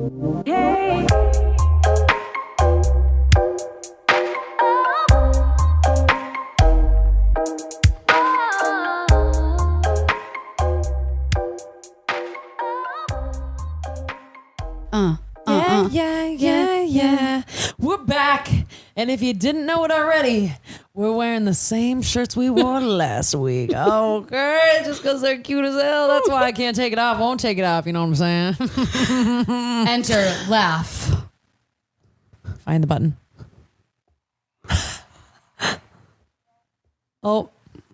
Yay. Yeah. We're back. And if you didn't know it already, we're wearing the same shirts we wore last week. Okay, just because they're cute as hell. That's why I can't take it off. Won't take it off. You know what I'm saying? Enter, laugh. Find the button. Oh.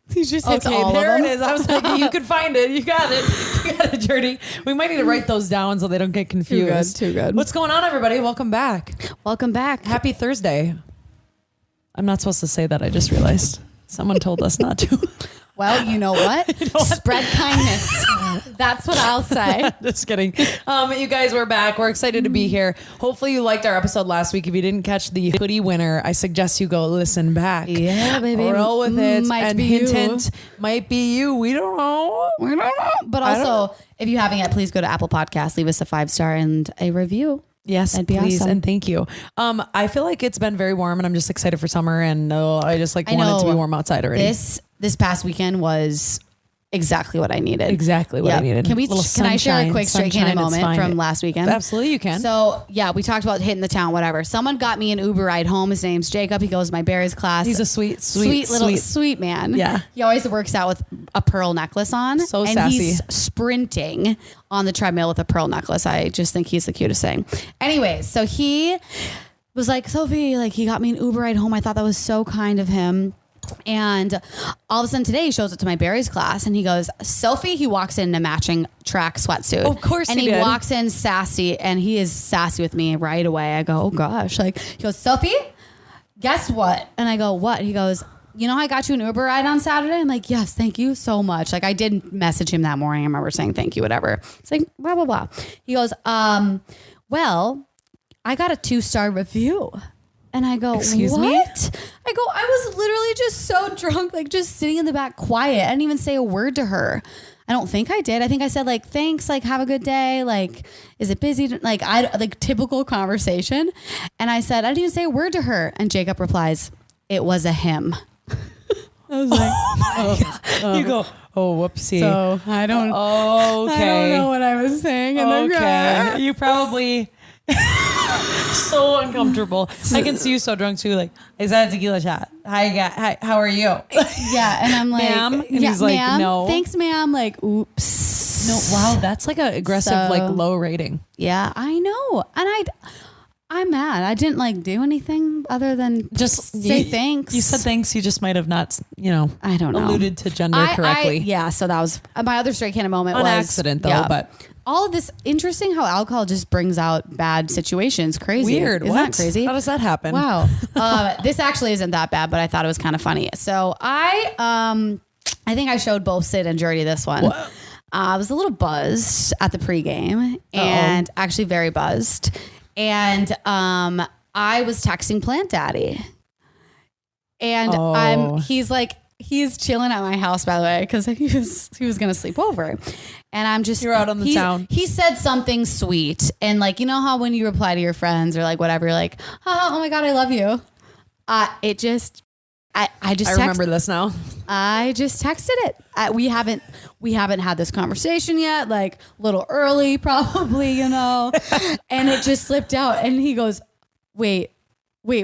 You just hit Okay, all there of it them. is. I was like, you could find it. You got it. You got it, Jordy. We might need to write those down so they don't get confused. Too good. What's going on, everybody? Welcome back. Welcome back. Happy Thursday. I'm not supposed to say that. I just realized. Someone told us not to. Well, you know what? Spread kindness. That's what I'll say. Just kidding. You guys, we're back. We're excited to be here. Hopefully you liked our episode last week. If you didn't catch the hoodie winner, I suggest you go listen back. Yeah, baby. Roll with it. Might and be hint, you. hint, might be you. We don't know. But also, if you haven't yet, please go to Apple Podcasts, leave us a 5-star and a review. Yes, That'd be please, awesome. and thank you. I feel like it's been very warm, and I'm just excited for summer, and I just want it to be warm outside already. This past weekend was exactly what I needed. Exactly what I needed. Can I share a quick straight cannon moment from last weekend? Absolutely, you can. So yeah, we talked about hitting the town, whatever. Someone got me an Uber ride home. His name's Jacob. He goes to my berries class. He's a sweet man. Yeah. He always works out with a pearl necklace on. So and sassy. he's sprinting on the treadmill with a pearl necklace. I just think he's the cutest thing. Anyways, so he was like, Sophie, like he got me an Uber ride home. I thought that was so kind of him. And all of a sudden today he shows up to my berries class and he goes, Sophie, he walks in a matching track sweatsuit. Of course and he he did. walks in sassy and he is sassy with me right away. I go, oh gosh. Like he goes, Sophie, guess what? And I go, what? He goes, you know, I got you an Uber ride on Saturday. I'm like, yes, thank you so much. Like I did message him that morning. I remember saying, thank you, whatever. It's like, blah, blah, blah. He goes, well, I got a 2-star review. And I go, Excuse what? me? I go, I was literally just so drunk, like just sitting in the back quiet. I didn't even say a word to her. I don't think I did. I think I said like, thanks, like have a good day. Like, is it busy? Like typical conversation. And I said, I didn't even say a word to her. And Jacob replies, it was a him. I was like, oh my God. You go, oh, whoopsie. So I don't know what I was saying. Okay. You probably so uncomfortable. I can see you so drunk too. Like, is that a tequila shot? Hi, how are you? Yeah. And I'm like, ma'am? And yeah, he's like, ma'am. no. Thanks, ma'am. Like, oops. No, wow, that's like a aggressive, like low rating. Yeah, I know. And I'm mad. I didn't like do anything other than Just say thanks. You said thanks. You just might have not, I don't know. alluded to gender correctly. Yeah. So that was my other straight cannon moment. On was accident though, yeah. but all of this interesting how alcohol just brings out bad situations. Crazy. weird. Isn't What? that crazy? How does that happen? Wow. This actually isn't that bad, but I thought it was kind of funny. So I think I showed both Sid and Jordy this one. What? I was a little buzzed at the pregame and actually very buzzed. And I was texting Plant Daddy. And he's chilling at my house, by the way, because he was going to sleep over. And I'm just, you're out on the town. He said something sweet. And like, you know how when you reply to your friends or like whatever, you're like, oh my God, I love you. I remember this now. I just texted it. We haven't had this conversation yet. Like a little early, probably, And it just slipped out. And he goes, wait,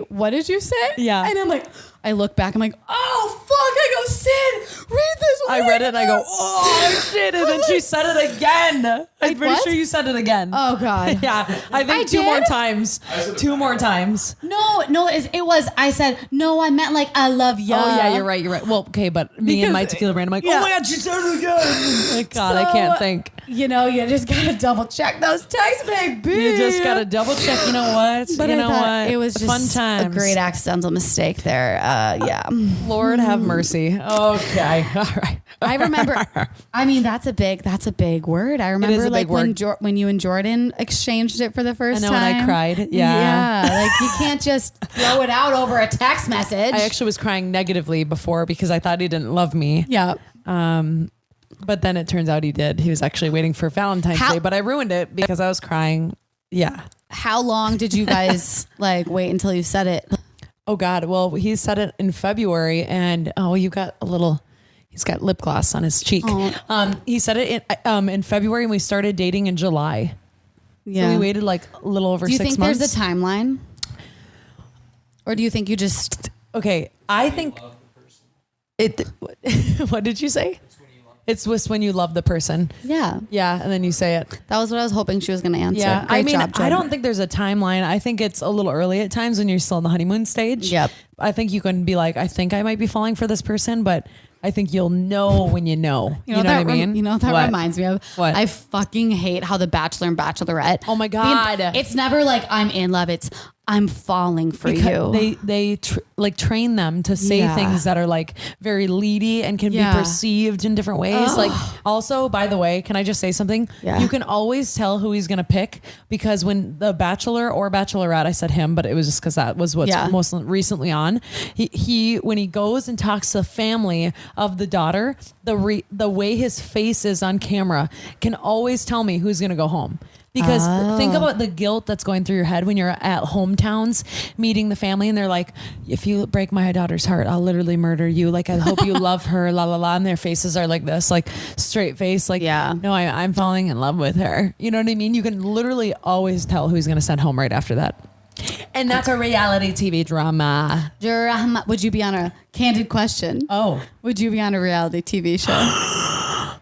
what did you say? Yeah. And I'm like, I look back. I'm like, oh fuck! I go, Sid, read this. I read it and I go, oh shit! And then she said it again. I'm pretty sure you said it again. Oh God. Yeah, I think two more times. Two more times. No, it was. I said no. I meant like I love you. Oh yeah, you're right. Well, okay, but me and my tequila brand, I'm like, oh my God, she said it again. Like, God, I can't think. You just gotta double check those texts, baby. You just gotta double check. You know what? But you know what? It was just fun times. a great accidental mistake there. Yeah. Lord have mercy. Okay. All right. I remember. I mean, that's a big word. I remember is a like big word. when you and Jordan exchanged it for the first time. I know, and I cried. Yeah. Yeah. Like you can't just throw it out over a text message. I actually was crying negatively before because I thought he didn't love me. Yeah. But then it turns out he did. He was actually waiting for Valentine's Day, but I ruined it because I was crying Yeah. How long did you guys like wait until you said it? Oh God. Well, he said it in February and he's got lip gloss on his cheek. He said it in February and we started dating in July. Yeah. So we waited like a little over 6 months. Do you think there's a timeline? Or do you think you just... Okay. I think it, what did you say? It's just when you love the person. Yeah. Yeah. And then you say it. That was what I was hoping she was going to answer. Yeah. Great job, I Jen. don't think there's a timeline. I think it's a little early at times when you're still in the honeymoon stage. Yep. I think you can be like, I think I might be falling for this person, but I think you'll know when you know. You know what I mean? You know what that reminds me of? What? I fucking hate how The Bachelor and Bachelorette. Oh my God. It's never like I'm in love. It's I'm falling for you. They train them to say things that are like very leady and can be perceived in different ways. Ugh. Like also, by the way, can I just say something? Yeah. You can always tell who he's going to pick because when the Bachelor or Bachelorette, I said him, but it was just because that was what's most recently on. He when he goes and talks to the family of the daughter, the way his face is on camera can always tell me who's going to go home. Because think about the guilt that's going through your head when you're at hometowns meeting the family and they're like, if you break my daughter's heart, I'll literally murder you. Like, I hope you love her, la, la, la. And their faces are like this, like straight face. Like, no, I'm falling in love with her. You know what I mean? You can literally always tell who's going to send home right after that. And that's a reality TV drama. Would you be on a candid question? Oh. Would you be on a reality TV show?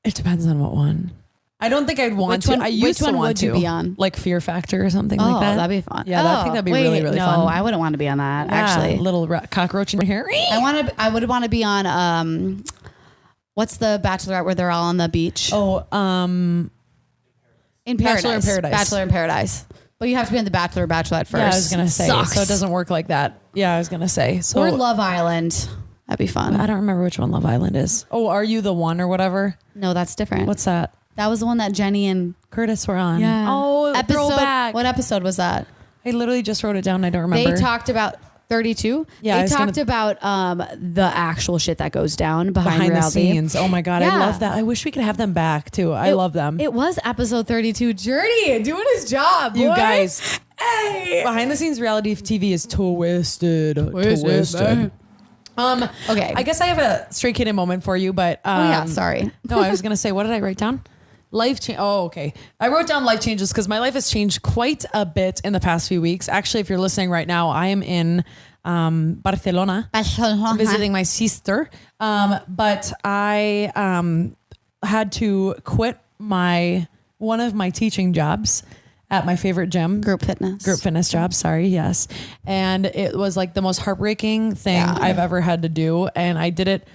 It depends on what one. I don't think I'd want to. I used to want to. Would you be on? Like Fear Factor or something like that. That'd be fun. Yeah, I think that'd be really, really fun. No, I wouldn't want to be on that. Actually, little cockroach in your hair. I would want to be on. What's the Bachelorette where they're all on the beach? Oh, in Paradise. Bachelor in Paradise. Bachelor in Paradise. But you have to be on the Bachelor or Bachelorette first. Yeah, I was gonna say. Sucks. So it doesn't work like that. Yeah, I was gonna say. So or Love Island. That'd be fun. I don't remember which one Love Island is. Oh, Are You the One or whatever? No, that's different. What's that? That was the one that Jenny and Curtis were on. Yeah. Oh, throwback. What episode was that? I literally just wrote it down. I don't remember. They talked about 32. Yeah, they talked about the actual shit that goes down behind the reality. scenes. Oh my God, I love that. I wish we could have them back too. I love them. It was episode 32. Journey doing his job. Boy. You guys, hey. Behind the scenes reality TV is twisted. Twisted. Okay. I guess I have a Stray Kitten moment for you, but sorry. No, I was gonna say, what did I write down? Life change. Oh, okay. I wrote down life changes because my life has changed quite a bit in the past few weeks. Actually, if you're listening right now, I am in Barcelona visiting my sister. But I had to quit one of my teaching jobs at my favorite gym. Group fitness job. Sorry. Yes. And it was like the most heartbreaking thing I've ever had to do. And I did it.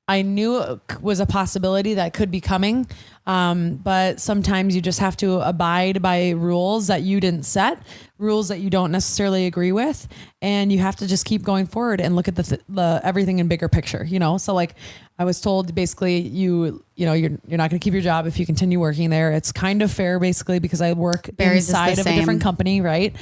I knew it was a possibility that could be coming. But sometimes you just have to abide by rules that you didn't set, rules that you don't necessarily agree with. And you have to just keep going forward and look at the everything in bigger picture, you know? So like I was told basically you're not going to keep your job if you continue working there. It's kind of fair basically because I work inside of a different company, right?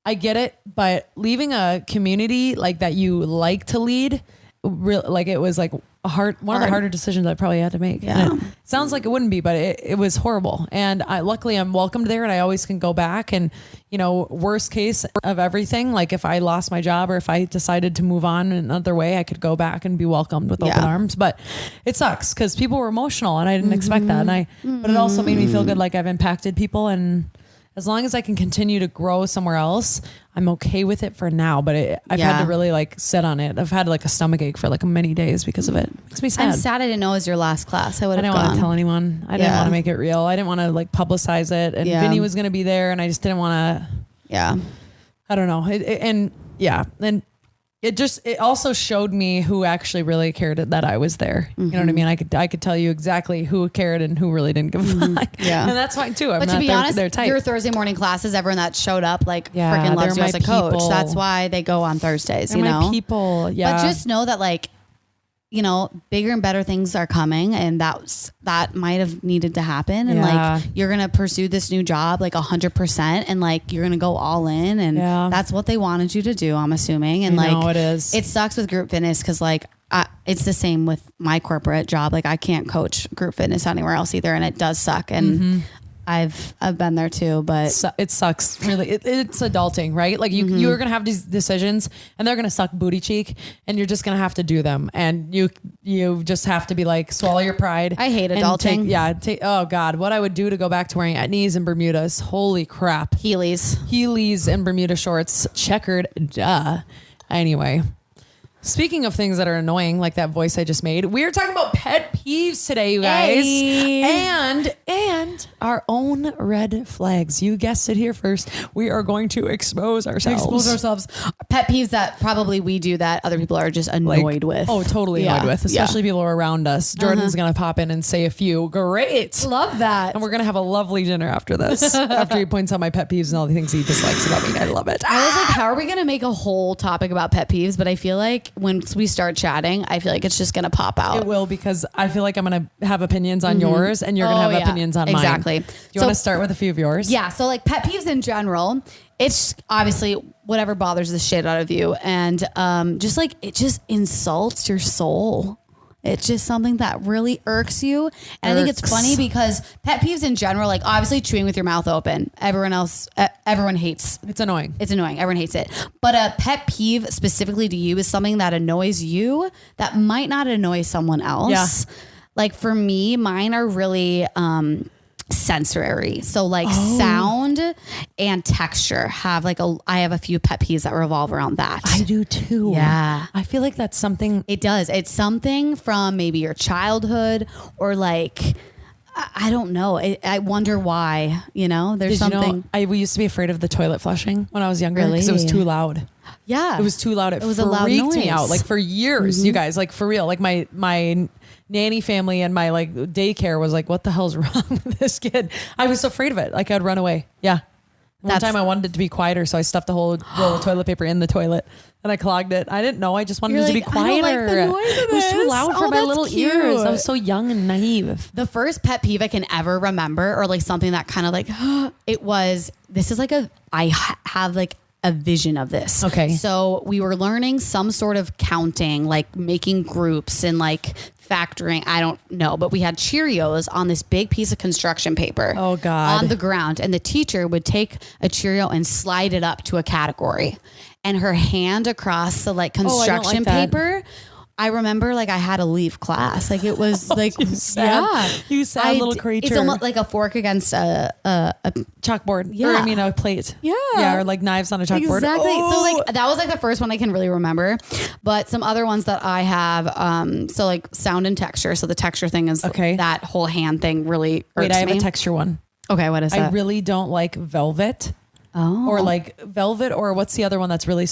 I get it. But leaving a community like that you like to lead, it was like one of the harder decisions I probably had to make. Yeah. And it sounds like it wouldn't be, but it was horrible. And luckily I'm welcomed there and I always can go back and, worst case of everything. Like if I lost my job or if I decided to move on another way, I could go back and be welcomed with open arms, but it sucks because people were emotional and I didn't expect that. But it also made me feel good. Like I've impacted people and as long as I can continue to grow somewhere else, I'm okay with it for now. But I've had to really sit on it. I've had a stomach ache for many days because of it. It makes me sad. I'm sad I didn't know it was your last class. I didn't want to tell anyone. I didn't want to make it real. I didn't want to publicize it. And Vinny was going to be there and I just didn't want to. Yeah. I don't know. And it also showed me who actually really cared that I was there. You know what I mean? I could tell you exactly who cared and who really didn't give a fuck. Yeah. And that's fine too. But to be honest, your Thursday morning classes, everyone that showed up freaking loves you as a coach. People. That's why they go on Thursdays, they're my people. Yeah. But just know that bigger and better things are coming and that might have needed to happen. And you're going to pursue this new job 100% and you're going to go all in and that's what they wanted you to do, I'm assuming. And it is. It sucks with group fitness because it's the same with my corporate job. I can't coach group fitness anywhere else either. And it does suck. And I've been there too, but It sucks. Really, it's adulting, right? Like you're gonna have these decisions, and they're gonna suck booty cheek, and you're just gonna have to do them, and you just have to be like, swallow your pride. I hate adulting. Oh God, what I would do to go back to wearing etnies and Bermudas? Holy crap! Heelys and Bermuda shorts, checkered. Duh. Anyway. Speaking of things that are annoying, like that voice I just made, we're talking about pet peeves today, you guys. Hey. And our own red flags. You guessed it here first. We are going to expose ourselves. Pet peeves that probably we do that other people are just annoyed with. Oh, totally annoyed with, especially people who are around us. Jordan's going to pop in and say a few. Great. Love that. And we're going to have a lovely dinner after this. After he points out my pet peeves and all the things he dislikes about me. I love it. I was like, how are we going to make a whole topic about pet peeves? But I feel like once we start chatting, I feel like it's just going to pop out. It will, because I feel like I'm going to have opinions on yours and you're going to have opinions on mine. Exactly. Do you want to start with a few of yours? Yeah. So like pet peeves in general, it's obviously whatever bothers the shit out of you. And just like, it just insults your soul. It's just something that really irks you. And I think it's funny because pet peeves in general, like obviously chewing with your mouth open, everyone hates. It's annoying. It's annoying. Everyone hates it. But a pet peeve specifically to you is something that annoys you that might not annoy someone else. Yeah. Like for me, mine are really sensory. So like sound and texture I have a few pet peeves that revolve around that. I do too. Yeah. I feel like that's something. It does. It's something from maybe your childhood or like, I don't know. I wonder why, there's something. We used to be afraid of the toilet flushing when I was younger Really? because it was too loud. Yeah. It was too loud. It was a loud freaked me noise. out. Like for years, you guys, like for real, like my nanny family and my like daycare was like, what the hell's wrong with this kid? I was so afraid of it. Like I'd run away. Yeah. One time I wanted it to be quieter. So I stuffed a whole roll of toilet paper in the toilet and I clogged it. I didn't know. I just wanted it to be quieter. I don't like the noise of it was too loud for my little cute. ears. I was so young and naive. The first pet peeve I can ever remember, or like something that kind of like, I have like a vision of this. Okay. So we were learning some sort of counting, like making groups and like factoring. I don't know, but we had Cheerios on this big piece of construction paper. Oh God. On the ground. And the teacher would take a Cheerio and slide it up to a category, and her hand across the like construction paper. I remember like I had to leave class. Like it was like, You sad little creature. It's almost like a fork against a chalkboard. Yeah. Or I mean a plate. Yeah. Yeah. Or like knives on a chalkboard. Exactly. Oh. So like that was like the first one I can really remember. But some other ones that I have, so like sound and texture. So the texture thing is that whole hand thing really irks Wait, I have me. a texture one. Okay, what is that? I really don't like velvet. Oh. Or like velvet, or what's the other one that's really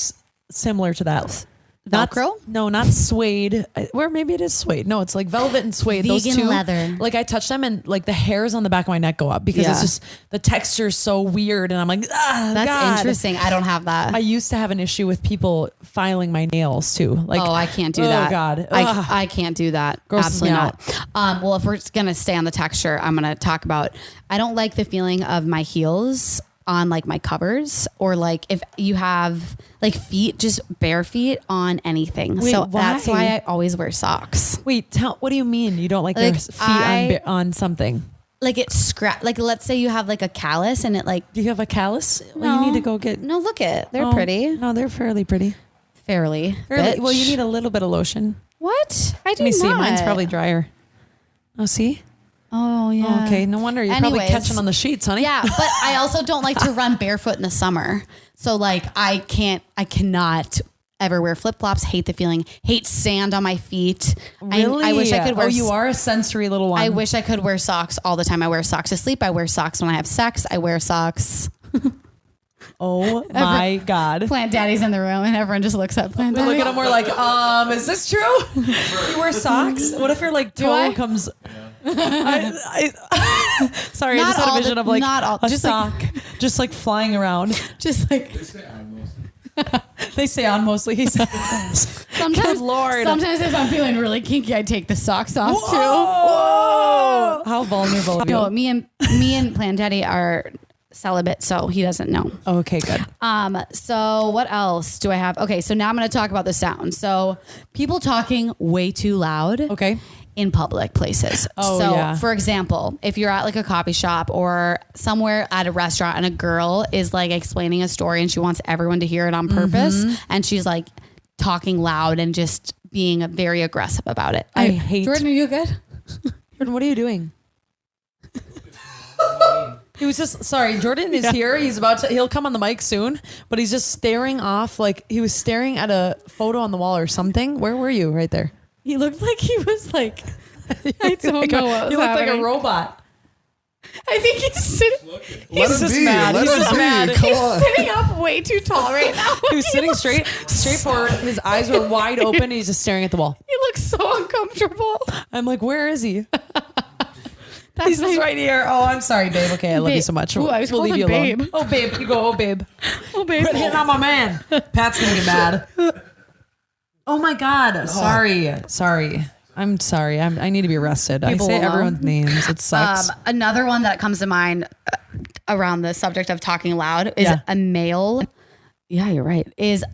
similar to that? Velcro? No, not suede. Or maybe it is suede. No, it's like velvet and suede. Vegan those two, leather. Like I touch them and like the hairs on the back of my neck go up because it's just the texture is so weird. And I'm like, that's God. interesting. I don't have that. I used to have an issue with people filing my nails too. Like, I can't do that. Oh God. I can't do that. Grosses me Absolutely not. Well, if we're just going to stay on the texture, I'm going to talk about, I don't like the feeling of my heels on like my covers, or like if you have like feet, just bare feet on anything. Wait, that's why? why I always wear socks. Wait, what do you mean you don't like your feet on something? Like it scratch. Like let's say you have like a callus and it like. Do you have a callus? No, well, you need to go get. No, look it. They're pretty. No, they're fairly pretty. Fairly. Well, you need a little bit of lotion. What? I do Let me see. not. Mine's probably drier. Oh, see? Oh, yeah. Okay. No wonder you're probably catching on the sheets, honey. Yeah. But I also don't like to run barefoot in the summer. So like I cannot ever wear flip flops. Hate the feeling. Hate sand on my feet. Really? I wish I could wear. Oh, you are a sensory little one. I wish I could wear socks all the time. I wear socks to sleep. I wear socks when I have sex. I wear socks. Oh my God. Plant Daddy's in the room and everyone just looks at Plant Daddy. We look at him, we're like, is this true? You wear socks? What if your like toe comes? Sorry, I just had a vision of like a sock just like flying around. Just like they stay on mostly. He says. Sometimes, Good Lord. Sometimes if I'm feeling really kinky, I take the socks off too. Whoa! How vulnerable are you? No, me and Plant Daddy are celibate, so he doesn't know. Okay, good. So what else do I have? Okay, so now I'm going to talk about the sound. So people talking way too loud. Okay. in public places. Oh, so yeah. for example, if you're at like a coffee shop or somewhere at a restaurant and a girl is like explaining a story and she wants everyone to hear it on purpose and she's like talking loud and just being very aggressive about it. I hate. Jordan, are you good? Jordan, what are you doing? He was just sorry. Jordan is here. He'll come on the mic soon, but he's just staring off. Like he was staring at a photo on the wall or something. Where were you? Right there. He looked like he was like, I don't know what was You look like happening. a robot. I think he's sitting. Let just him be. mad. Let He's him just be. mad. Come He's on. sitting up way too tall right now. He was sitting straight forward. His eyes were wide open. And he's just staring at the wall. He looks so uncomfortable. I'm like, where is he? That's He's just my- right here. Oh, I'm sorry, babe. Okay, I love you so much. Ooh, I was we'll leave you calling alone. babe. Oh, babe. You go. Oh, babe. Oh, babe. Quit hitting on my man. Pat's gonna get mad. Oh my God. Sorry. I'm sorry. I need to be arrested. People I say will know. everyone's names. It sucks. Another one that comes to mind around the subject of talking loud is Yeah. a male. Yeah, you're right. Is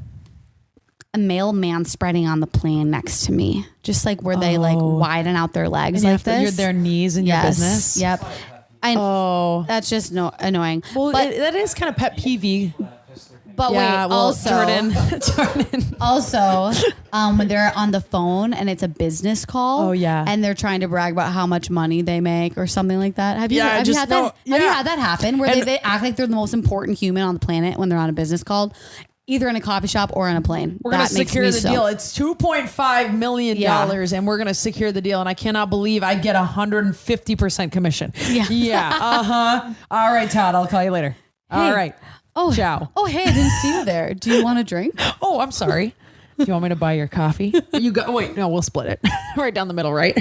a male man spreading on the plane next to me, just like where they like widen out their legs And you like have to- this. their knees in your business. Yep. That's just annoying. Well, but that is kind of pet peeve. wait, also Jordan. Also, when they're on the phone and it's a business call. Oh, yeah. And they're trying to brag about how much money they make or something like that. Have you had that happen where they act like they're the most important human on the planet when they're on a business call, either in a coffee shop or on a plane? We're going to secure the deal. It's $2.5 million and we're going to secure the deal. And I cannot believe I get 150% commission. Yeah. Yeah. Uh-huh. All right, Todd, I'll call you later. All right. Oh, ciao. Oh, hey, I didn't see you there. Do you want a drink? Oh, I'm sorry. Do you want me to buy your coffee? Wait, no, we'll split it. Right down the middle, right?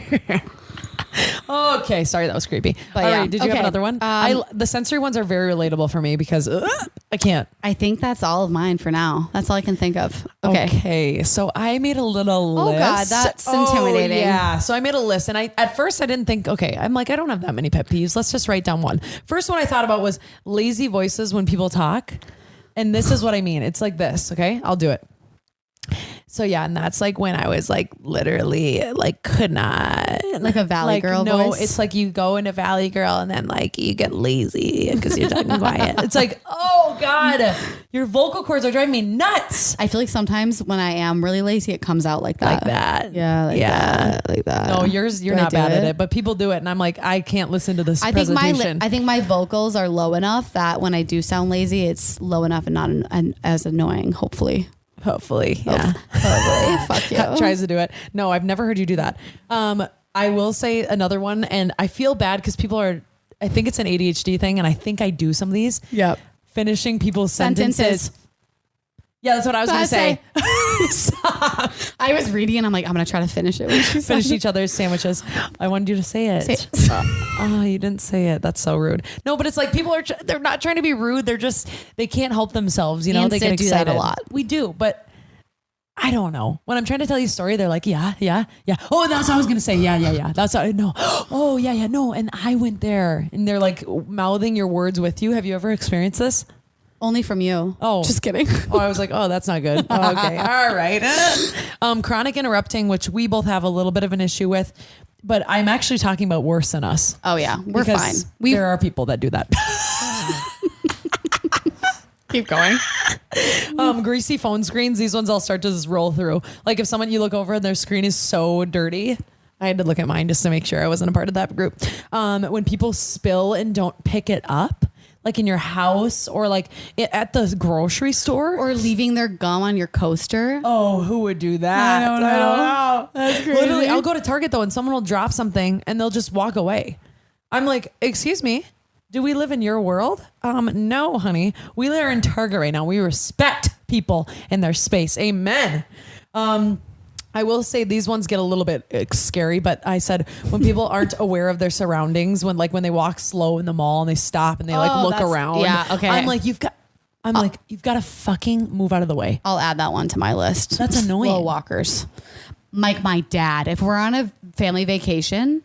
Okay, sorry, that was creepy. But All yeah, right, did you have okay. another one? The sensory ones are very relatable for me because I can't. I think that's all of mine for now. That's all I can think of. Okay. So I made a little list. Oh God, that's intimidating. Yeah. So I made a list and at first I didn't think, I'm like, I don't have that many pet peeves. Let's just write down one. First one I thought about was lazy voices when people talk. And this is what I mean. It's like this. Okay. I'll do it. So yeah, and that's like when I was like literally like could not Like a Valley Girl No, voice? it's like you go into Valley Girl and then like you get lazy because you're talking quiet. It's like, oh God, your vocal cords are driving me nuts. I feel like sometimes when I am really lazy, it comes out like that. Like that. Yeah. Like that. No, you're Do I not do bad at it? it, but people do it, and I'm like, I can't listen to this I think presentation. I think my vocals are low enough that when I do sound lazy, it's low enough and not as annoying. Hopefully. Yeah. Hopefully. Fuck you. Tries to do it. No, I've never heard you do that. I will say another one, and I feel bad because I think it's an ADHD thing, and I think I do some of these. Yep. Finishing people's sentences. Yeah, that's what I was going to say. I was reading and I'm like, I'm going to try to finish it. When she Finish said each other's sandwiches. I wanted you to say it. Say it. Oh, you didn't say it. That's so rude. No, but it's like people they're not trying to be rude. They can't help themselves. You know, they get do excited that a lot. We do, but I don't know. When I'm trying to tell you a story, they're like, yeah. Oh, that's what I was going to say. Yeah. That's what I know. Oh, yeah. No. And I went there, and they're like mouthing your words with you. Have you ever experienced this? Only from you. Oh, just kidding. Oh, I was like, oh, that's not good. Oh, okay. All right. Chronic interrupting, which we both have a little bit of an issue with, but I'm actually talking about worse than us. Oh yeah, we're fine. There are people that do that. Keep going. Greasy phone screens. These ones I'll start to just roll through. Like if you look over and their screen is so dirty. I had to look at mine just to make sure I wasn't a part of that group. When people spill and don't pick it up, like in your house or like at the grocery store. Or leaving their gum on your coaster. Oh, who would do that? I don't know. That's crazy. Literally, I'll go to Target though and someone will drop something and they'll just walk away. I'm like, excuse me, do we live in your world? No, honey. We live in Target right now. We respect people in their space. Amen. I will say these ones get a little bit scary, but I said when people aren't aware of their surroundings, when they walk slow in the mall and they stop and they look around. Yeah, okay. I'm like, you've got to fucking move out of the way. I'll add that one to my list. That's annoying. Slow walkers. Like my dad, if we're on a family vacation,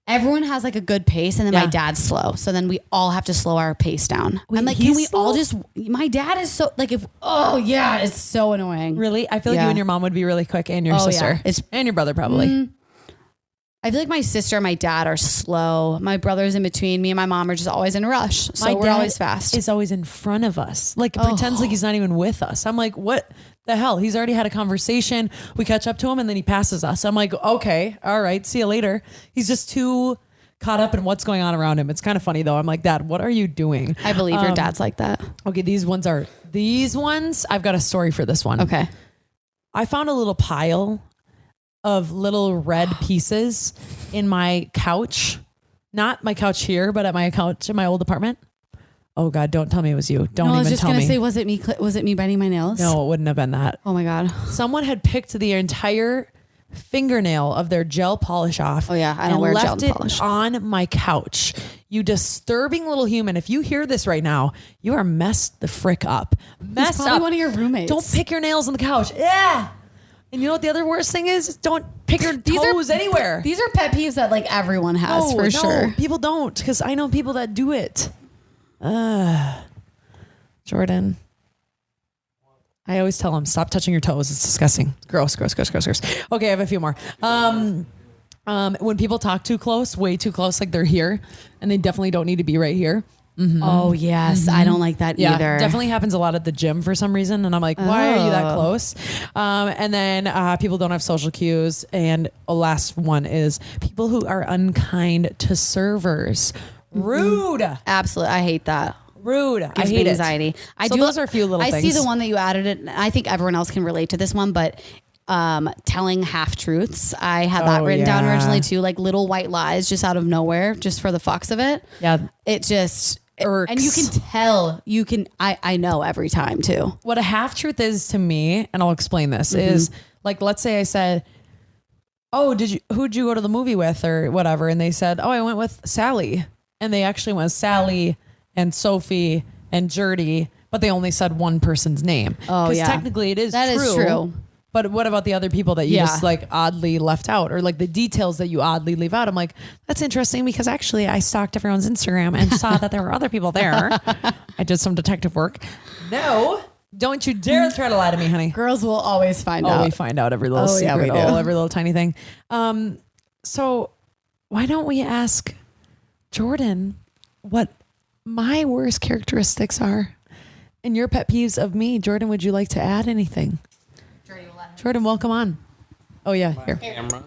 everyone has like a good pace and then my dad's slow. So then we all have to slow our pace down. Wait, I'm like, can we all just, my dad is so like, it's so annoying. Really? I feel like you and your mom would be really quick and your sister. Yeah. And your brother probably. I feel like my sister and my dad are slow. My brother's in between. Me and my mom are just always in a rush. So we're always fast. He's always in front of us. Like pretends like he's not even with us. I'm like, what the hell? He's already had a conversation. We catch up to him and then he passes us. I'm like, okay, all right, see you later. He's just too caught up in what's going on around him. It's kind of funny though. I'm like, Dad, what are you doing? I believe your dad's like that. Okay, these ones. I've got a story for this one. Okay. I found a little pile of little red pieces in my couch. Not my couch here, but at my couch in my old apartment. Oh God, don't tell me it was you. Don't even tell me. I was just going to say, was it me biting my nails? No, it wouldn't have been that. Oh my God. Someone had picked the entire fingernail of their gel polish off. Oh yeah, I don't wear gel polish. Left it on my couch. You disturbing little human. If you hear this right now, you are messed the frick up. He's probably one of your roommates. Don't pick your nails on the couch. Yeah. And you know what the other worst thing is? Don't pick your toes anywhere. These are pet peeves that like everyone has for sure. People don't, because I know people that do it. Jordan. I always tell him, stop touching your toes. It's disgusting. Gross. Okay, I have a few more. When people talk too close, way too close, like they're here, and they definitely don't need to be right here. Mm-hmm. Oh yes, I don't like that either. Definitely happens a lot at the gym for some reason, and I'm like, why are you that close? And then people don't have social cues, and a last one is people who are unkind to servers. Rude. Absolutely, I hate that. Rude. I Gives hate me anxiety. So those are a few little things. I see the one that you added it. And I think everyone else can relate to this one, but telling half truths. I had that written down originally too, like little white lies just out of nowhere, just for the fucks of it. Yeah. It just irks. And you can tell, I know every time too. What a half truth is to me, and I'll explain this, is like, let's say I said, oh, who'd you go to the movie with or whatever? And they said, oh, I went with Sally. And they actually went Sally and Sophie and Jerdy, but they only said one person's name. Oh, yeah. Because technically it is true. That is true. But what about the other people that you just like oddly left out, or like the details that you oddly leave out? I'm like, that's interesting because actually I stalked everyone's Instagram and saw that there were other people there. I did some detective work. No, don't you dare try to lie to me, honey. Girls will always find out. Oh, we find out every little secret, yeah, we do. Every little tiny thing. So why don't we ask Jordan what my worst characteristics are and your pet peeves of me? Jordan, would you like to add anything? Jordan, welcome on. Oh yeah, here. Camera.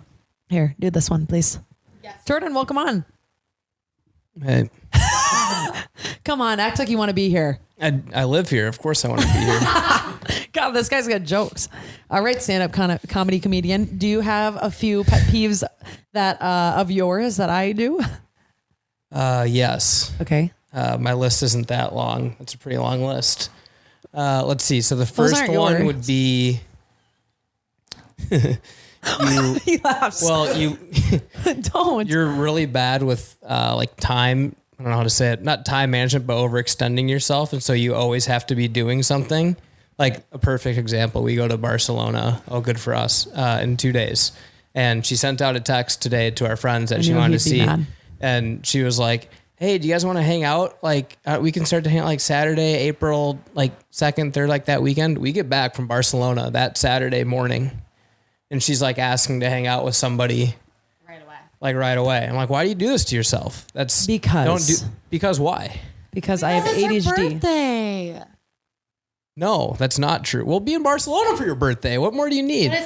Here, do this one, please. Yes. Jordan, welcome on. Hey. Come on, act like you want to be here. I live here. Of course I want to be here. God, this guy's got jokes. All right, stand-up comedy comedian. Do you have a few pet peeves that of yours that I do? Yes. Okay. My list isn't that long. It's a pretty long list. Let's see. So the first one would be... He laughs. Well, don't. You're really bad with like time. I don't know how to say it. Not time management, but overextending yourself, and so you always have to be doing something. Like a perfect example, we go to Barcelona. Oh, good for us! In 2 days, and she sent out a text today to our friends that she wanted to see, and she was like, "Hey, do you guys want to hang out? Like, we can start to hang out like Saturday, April like 2nd, 3rd, like that weekend. We get back from Barcelona that Saturday morning." And she's like asking to hang out with somebody right away. I'm like, why do you do this to yourself? That's because why? Because I have ADHD. Her birthday. No, that's not true. We'll be in Barcelona for your birthday. What more do you need? But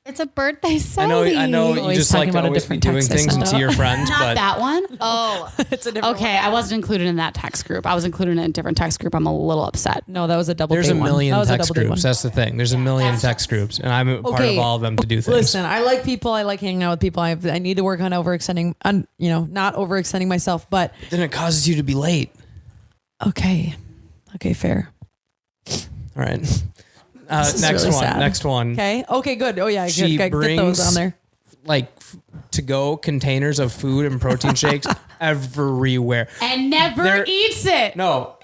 it's a birthday Sunday. I know you just like to always be doing things to your friends. Not but that one. Oh, it's a different okay, one. I wasn't included in that text group. I was included in a different text group. I'm a little upset. No, that was a double. There's a million one. text groups. That's the thing. There's a million text groups, and I'm a part of all of them to do things. Listen, I like people. I like hanging out with people. I need to work on overextending. Not overextending myself, but then it causes you to be late. Okay, fair. All right. Next one. Okay, good. Oh yeah, she get those on there. Like to-go containers of food and protein shakes everywhere. And never eats it. No.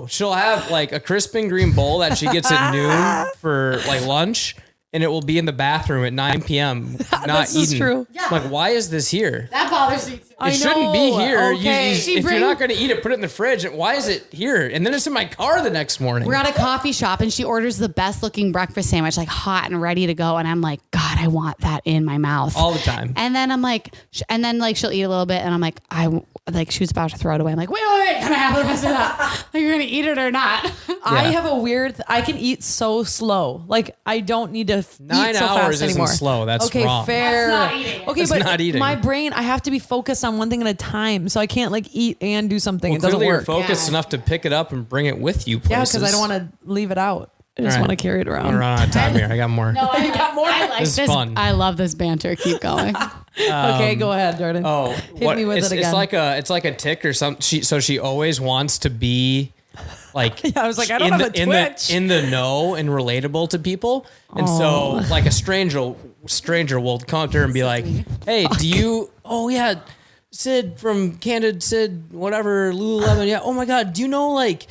She'll have like a crisp and green bowl that she gets at noon for like lunch. and it will be in the bathroom at 9 p.m. not This eaten. is true. Yeah. Like, why is this here? That bothers me too. It shouldn't be here. Okay. If you're not going to eat it, put it in the fridge. Why is it here? And then it's in my car the next morning. We're at a coffee shop and she orders the best looking breakfast sandwich, like hot and ready to go. And I'm like, God, I want that in my mouth all the time. And then I'm like, she'll eat a little bit, and I'm like, she was about to throw it away. I'm like, wait, can I have the rest of that? Are you gonna eat it or not? I have a weird. I can eat so slow. Like I don't need to 9 eat so hours fast isn't anymore. slow. That's okay, wrong. fair. That's not eating. Okay, That's but not eating. my brain, I have to be focused on one thing at a time, so I can't like eat and do something. Well, it doesn't clearly work. you're focused enough to pick it up and bring it with you Yeah, places. because I don't want to leave it out. I just All right. want to carry it around. I'm running out of time here. I got more. No, I got more. I like This is fun. I love this banter. Keep going. Okay, go ahead, Jordan. Oh, Hit me with it again. It's like a tick or something. So she always wants to be like Yeah, I was like, I don't have a Twitch. in the know and relatable to people. And so like a stranger will come up to her and be like, "Hey, do you? Oh yeah, Sid from Candid Sid, whatever, Lululemon. Yeah. Oh my God, do you know like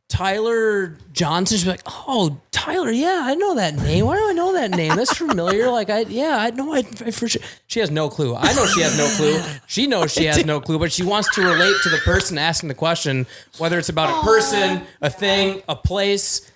Tyler Johnson?" She'd be like, "Oh, Tyler, yeah, I know that name. Why do I know that name? That's familiar. Like, I know I for sure." She has no clue. I know she has no clue. She knows she has no clue, but she wants to relate to the person asking the question, whether it's about a person, a thing, a place.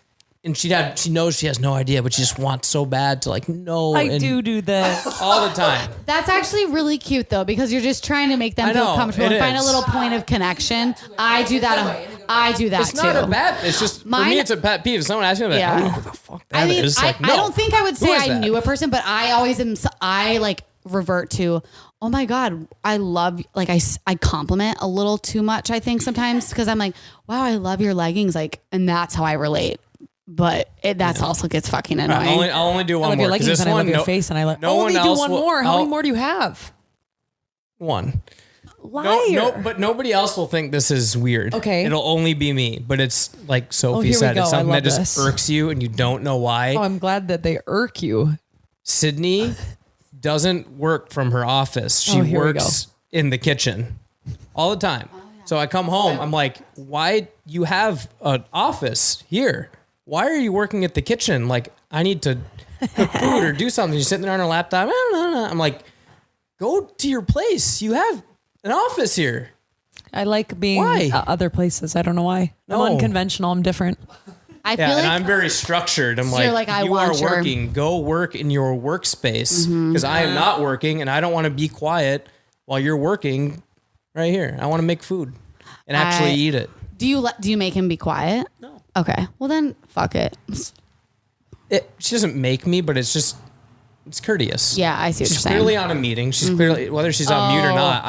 And she knows she has no idea, but she just wants so bad to like know. I do this. all the time. That's actually really cute though, because you're just trying to make them I feel know, comfortable and it find a is. little point of connection. I do that. I do that It's too. not a bad. It's just for Mine- me. It's a pet peeve. If someone asks me, I'm like, Yeah. I don't know who the fuck that I mean, is. Like, I no. don't think I would Who say is I that? knew a person, but I always am. I like revert to, oh my God, I love, like I compliment a little too much, I think sometimes, because I'm like, wow, I love your leggings. Like, and that's how I relate. But that's also gets fucking annoying. I'll only do I one love more. your 'cause leggings this and I love one, your no- face and I love. no Only one do else one will- more. How I'll- many more do you have? One. Liar. But nobody else will think this is weird. Okay. It'll only be me. But it's like Sophie here we said, go. it's I something love that just this. irks you and you don't know why. Oh, I'm glad that they irk you. Sydney doesn't work from her office. She Oh, here we works in the kitchen all the time. So I come home. I'm like, why you have an office here? Why are you working at the kitchen? Like, I need to cook food or do something. You're sitting there on her laptop. I'm like, go to your place. You have an office here. I like being Why? other places. I don't know why. No. I'm unconventional. I'm different. I Yeah, feel and like I'm very structured. I'm So like, you're like, I you are want your- working. Go work in your workspace because I am not working and I don't want to be quiet while you're working right here. I want to make food and actually I- eat it. do you make him be quiet? No. Okay. Well then, fuck it. She doesn't make me, but it's courteous. Yeah, I see what She's you're saying. clearly on a meeting. She's clearly, whether she's on mute or not.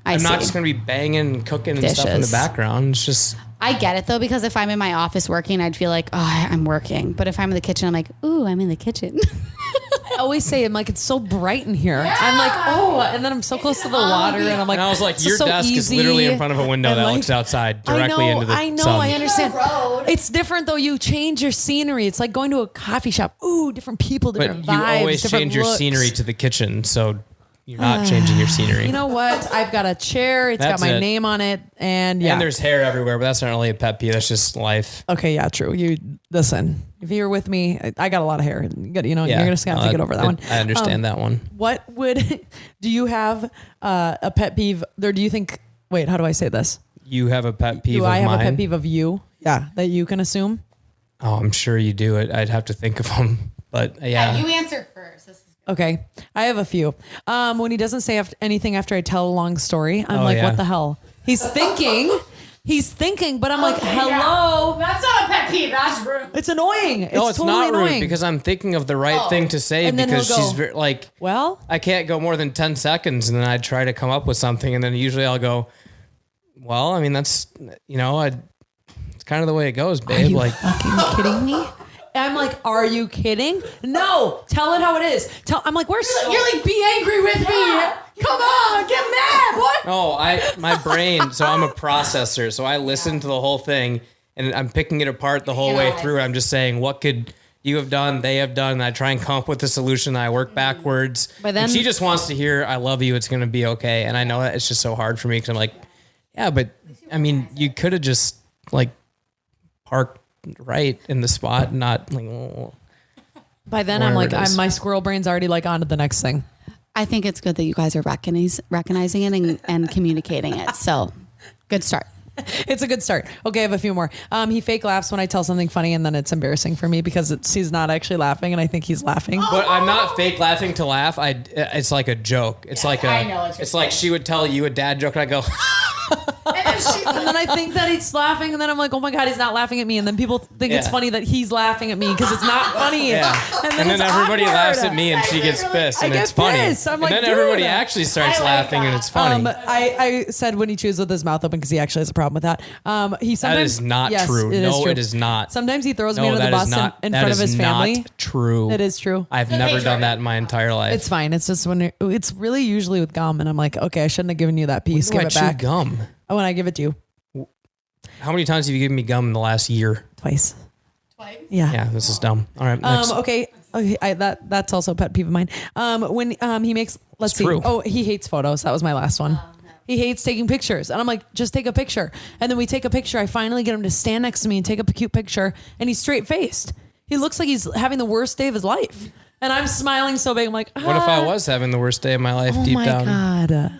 I'm see. not just going to be banging and cooking and stuff in the Dishes. background. It's just, I get it though, because if I'm in my office working, I'd feel like, oh, I'm working. But if I'm in the kitchen, I'm like, ooh, I'm in the kitchen. I always say, I'm like, it's so bright in here. I'm like, oh, and then I'm so close to the water, and I'm like, and I was like, this your so desk is easy. literally in front of a window And that like- looks outside directly into the I know, sun. I understand. road. It's different though. You change your scenery. It's like going to a coffee shop. Ooh, different people, But different you vibes, always different change your looks. scenery to the kitchen, so you're not changing your scenery. You know what? I've got a chair. It's That's got my it. name on it, and yeah. And there's hair everywhere, but that's not really a pet peeve. That's just life. Okay, yeah, true. You listen. If you're with me, I got a lot of hair. You're gonna have to get over that one. I understand that one. What would do you have a pet peeve? Or do you think? Wait, how do I say this? You have a pet peeve Do of I have mine? a pet peeve of you? Yeah, that you can assume. Oh, I'm sure you do it. I'd have to think of them, but yeah. You answer first. This is Okay, I have a few. When he doesn't say anything after I tell a long story, I'm Oh, like, yeah. what the hell? He's thinking, but I'm like, hello. That's not a pet peeve. That's rude. It's annoying. No, it's totally not annoying. rude because I'm thinking of the right thing to say And then because he'll go, she's very, like, well, I can't go more than 10 seconds and then I'd try to come up with something and then usually I'll go, well, I mean, that's, it's kind of the way it goes, are babe. you Like, fucking kidding me? I'm like, are you kidding? No, tell it how it is. I'm like, you're like, be angry with me. Come on, get mad. What? no, my brain, so I'm a processor. So I listen to the whole thing and I'm picking it apart the whole way through. I'm just saying, what could you have done? They have done. And I try and come up with a solution. I work backwards. But then- and she just wants to hear, I love you. It's going to be okay. And I know that it's just so hard for me because I'm like, yeah, but I mean, you could have just like parked right in the spot, not like, oh. By then, I'm like, my squirrel brain's already like on to the next thing. I think it's good that you guys are recognizing it and communicating it. So good start. It's a good start. Okay, I have a few more. He fake laughs when I tell something funny, and then it's embarrassing for me because he's not actually laughing, and I think he's laughing. But I'm not fake laughing to laugh. It's like a joke. It's like I know what you're it's like she would tell you a dad joke, and I go, And then I think that he's laughing, and then I'm like, oh my God, he's not laughing at me. And then people think it's funny that he's laughing at me because it's not funny. Yeah. And then everybody laughs at me, and she gets pissed, and it's funny. I'm like, and then everybody actually starts laughing, and it's funny. I said when he chews with his mouth open because he actually has a problem with that. He sometimes that is not true. No, it is not. Sometimes he throws me under the bus in front of his family. Not true. It is true. I've never done that in my entire life. It's fine. It's just when it's really usually with gum, and I'm like, okay, I shouldn't have given you that piece. Give it back. Gum. Oh, when I give it to you. How many times have you given me gum in the last year? Twice. Yeah. Yeah, this is dumb. All right. Next. Okay. That's also a pet peeve of mine. When he makes, let's see. True. Oh, he hates photos. That was my last one. He hates taking pictures. And I'm like, just take a picture. And then we take a picture. I finally get him to stand next to me and take a cute picture. And he's straight faced. He looks like he's having the worst day of his life. And I'm smiling so big. I'm like, what if I was having the worst day of my life deep down? Oh my God.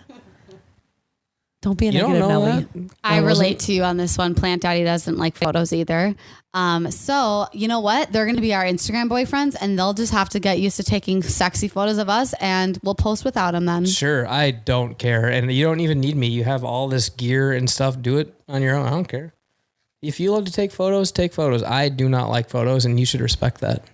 Don't be a negative Nelly. I relate to you on this one. Plant Daddy doesn't like photos either. So you know what? They're going to be our Instagram boyfriends, and they'll just have to get used to taking sexy photos of us, and we'll post without them then. Sure. I don't care. And you don't even need me. You have all this gear and stuff. Do it on your own. I don't care. If you love to take photos, take photos. I do not like photos, and you should respect that.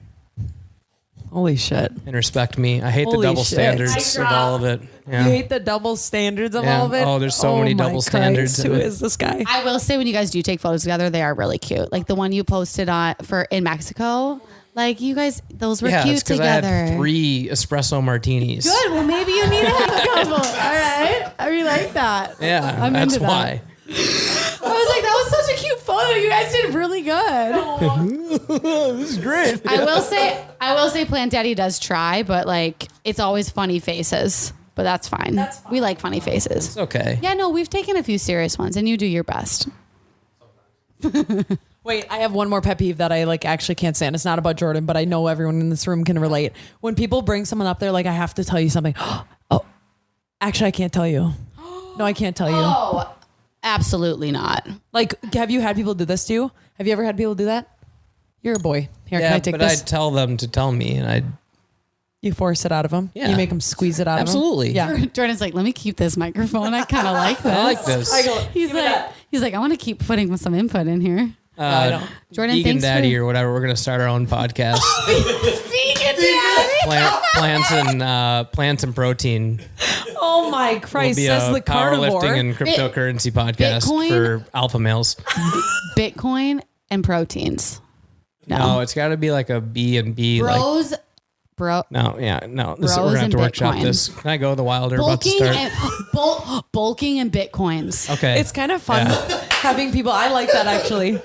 Holy shit. And respect me. I hate the double standards of all of it. Yeah. You hate the double standards of all of it? Oh, there's so many double standards. Who is this guy? I will say when you guys do take photos together, they are really cute. Like the one you posted in Mexico. Like you guys, those were cute together. I had 3 espresso martinis. Good. Well, maybe you need a couple. All right. I really like that. Yeah, I'm that's into why. I was like, that was such a cute photo. You guys did really good. This is great. I will say Plant Daddy does try, but like it's always funny faces. But that's fine. We like funny faces. It's okay. Yeah, no, we've taken a few serious ones and you do your best. Wait, I have one more pet peeve that I like actually can't stand. It's not about Jordan, but I know everyone in this room can relate. When people bring someone up there, like, I have to tell you something. Oh, actually, I can't tell you. No, I can't tell you. Oh, absolutely not. Like, have you had people do this to you? Have you ever had people do that? You're a boy. Here, Yeah, can I take but this? I'd tell them to tell me, and You force it out of them? Yeah. You make them squeeze it out Absolutely. of them? Yeah. Jordan's like, let me keep this microphone. I kind of like this. I like this. He's like, I want to keep putting some input in here. I don't. Jordan, Vegan thanks Daddy for or whatever. We're gonna start our own podcast. Vegan Daddy. Plants and protein. Oh my Christ! Will be Says a the carnivore. powerlifting and cryptocurrency podcast Bitcoin? for alpha males. Bitcoin and proteins. No, it's got to be like a B and B. Bros. No. We're Bros gonna have and to workshop Bitcoin. this. Can I go? The Wilder about to start. Bulking and Bitcoins. Okay. It's kind of fun having people. I like that actually.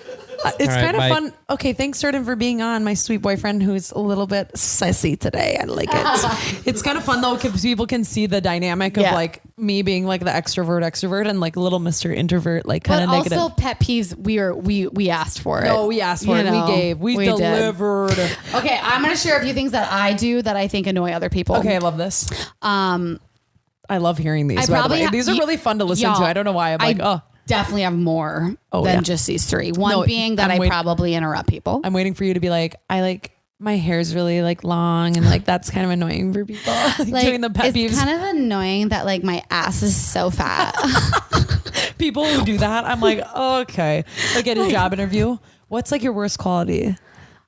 It's All right, kind of bye. fun. Okay, thanks, Jordan, for being on. My sweet boyfriend, who's a little bit sassy today. I like it. It's kind of fun though, because people can see the dynamic of like me being like the extrovert, and like little Mr. Introvert, like kind of negative. Also, pet peeves. We asked for it. No, we asked for it. know, We gave. We did. delivered. Okay, I'm gonna share a few things that I do that I think annoy other people. Okay, I love this. I love hearing these. By the way, these are really fun to listen to. I don't know why. I'm like, oh. Definitely have more than just these 3. One being that I probably interrupt people. I'm waiting for you to be like, I like my hair's really like long, and like that's kind of annoying for people. like doing the pet peeves. It's kind of annoying that like my ass is so fat. People who do that, I'm like, oh, okay. Like at a job interview, what's like your worst quality?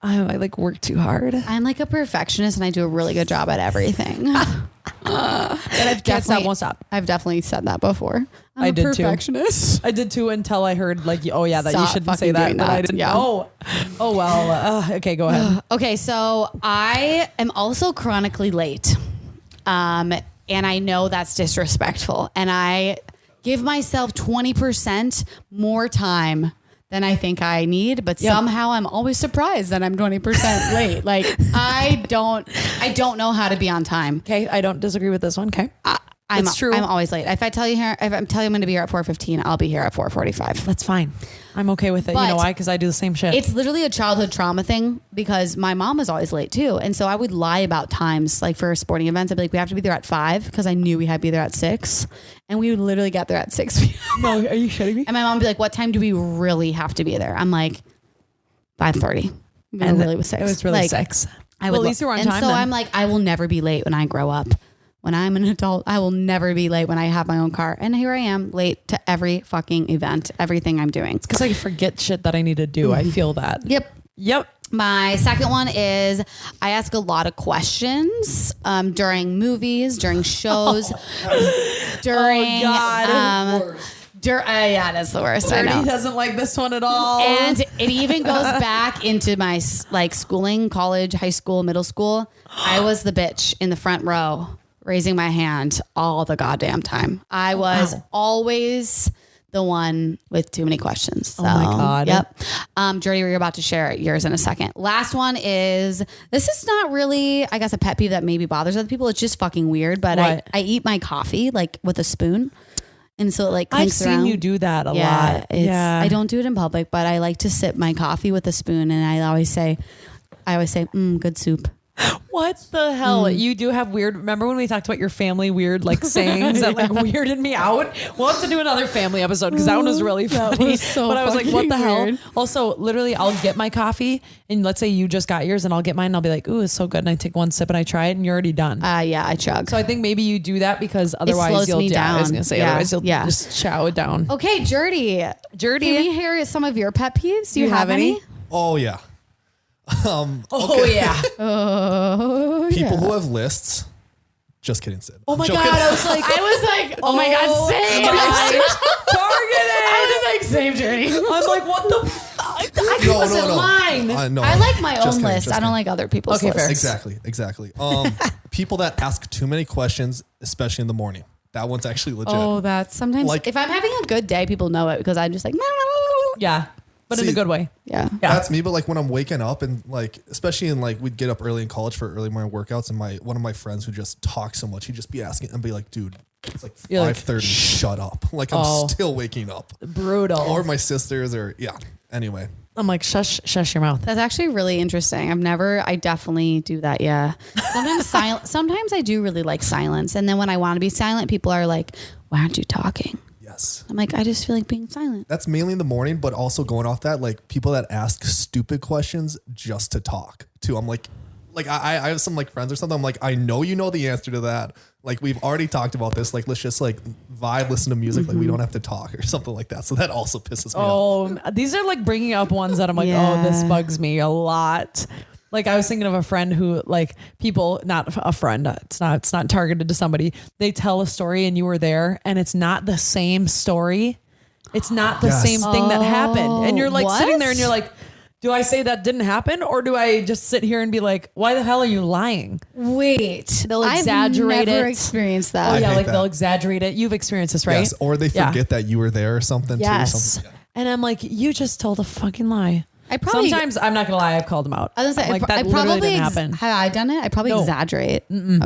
I like work too hard. I'm like a perfectionist and I do a really good job at everything. And I can't stop, won't stop. I've definitely said that before. I did perfectionist. I did too until I heard like, oh yeah, that Stop you shouldn't say fucking that. doing But I that. didn't Yeah. know. Oh well. Okay, go ahead. Okay, so I am also chronically late. And I know that's disrespectful. And I give myself 20% more time than I think I need, but somehow I'm always surprised that I'm 20% late. Like I don't know how to be on time. Okay, I don't disagree with this one. Okay. It's true. I'm always late. If I'm telling you I'm going to be here at 4:15, I'll be here at 4:45. That's fine. I'm okay with it. But you know why? Because I do the same shit. It's literally a childhood trauma thing because my mom was always late too. And so I would lie about times, like for sporting events. I'd be like, we have to be there at 5 because I knew we had to be there at 6. And we would literally get there at 6 p.m. No, are you shitting me? And my mom would be like, what time do we really have to be there? I'm like, 5:30. And really was 6. It was really like, 6. I Well, would at least you were on and time so then. I'm like, I will never be late when I grow up. When I'm an adult, I will never be late when I have my own car. And here I am, late to every fucking event, everything I'm doing. Because I forget shit that I need to do. I feel that. Yep. My second one is I ask a lot of questions during movies, during shows, during. Yeah, that's the worst. I know. Dirty doesn't like this one at all. And it even goes back into my like schooling, college, high school, middle school. I was the bitch in the front row, raising my hand all the goddamn time. I was always the one with too many questions. So, oh my God. Yep. Jordy, we're about to share yours in a second. Last one is, this is not really, I guess, a pet peeve that maybe bothers other people. It's just fucking weird. But I eat my coffee like with a spoon. And so it like clinks around. I've seen you do that a lot. I don't do it in public, but I like to sip my coffee with a spoon. And I always say, good soup. What the hell? You do have weird. Remember when we talked about your family weird like sayings that like weirded me out? We'll have to do another family episode because that one was really funny. Was so but I was like, what the weird. hell? Also, literally, I'll get my coffee and let's say you just got yours and I'll get mine and I'll be like, ooh, it's so good. And I take one sip and I try it and you're already done. Yeah, I chug. So I think maybe you do that because otherwise slows you'll me down. I was gonna say otherwise you'll just chow it down. Okay, Jordy. Can we hear some of your pet peeves? Do you have any? Oh yeah. Oh yeah. People who have lists. Just kidding, Sid. Oh my I'm God. joking. I was like, Oh my God, same. targeted. I was like, same Jordy. I'm like, what the fuck? I No, wasn't no, no. lying. No, I like my just own kidding, list. just I don't kidding. like other people's Okay, fair. lists. Exactly. People that ask too many questions, especially in the morning. That one's actually legit. Oh, that's sometimes Like- if I'm having a good day, people know it because I'm just like, Yeah. But in a See, good way. yeah. That's me, but like when I'm waking up and like, especially in like, we'd get up early in college for early morning workouts, and one of my friends who just talks so much, he'd just be asking and be like, dude, it's like 5:30, shut up. Like I'm still waking up. Brutal. Or my sisters anyway. I'm like, shush your mouth. That's actually really interesting. I definitely do that. Yeah. Sometimes I do really like silence. And then when I want to be silent, people are like, why aren't you talking? Yes. I'm like, I just feel like being silent. That's mainly in the morning, but also going off that, like people that ask stupid questions just to talk too. I'm like I have some like friends or something. I'm like, I know you know the answer to that. Like we've already talked about this. Like let's just like vibe, listen to music. Like we don't have to talk or something like that. So that also pisses me off. Oh, these are like bringing up ones that I'm like, oh, this bugs me a lot. Like I was thinking of a friend who like people, not a friend. It's not targeted to somebody. They tell a story and you were there and it's not the same story. It's not the same thing that happened. And you're like sitting there and you're like, do I say that didn't happen? Or do I just sit here and be like, why the hell are you lying? Wait, They'll exaggerate I've never it. experienced that. Oh yeah, hate like that. they'll exaggerate it. You've experienced this, right? Yes. Or they forget that you were there or something too. Something. And I'm like, you just told a fucking lie. Sometimes I'm not gonna lie, I've called them out. I was gonna say, like, that I literally probably didn't happen. have I done it? I probably exaggerate. Okay. No,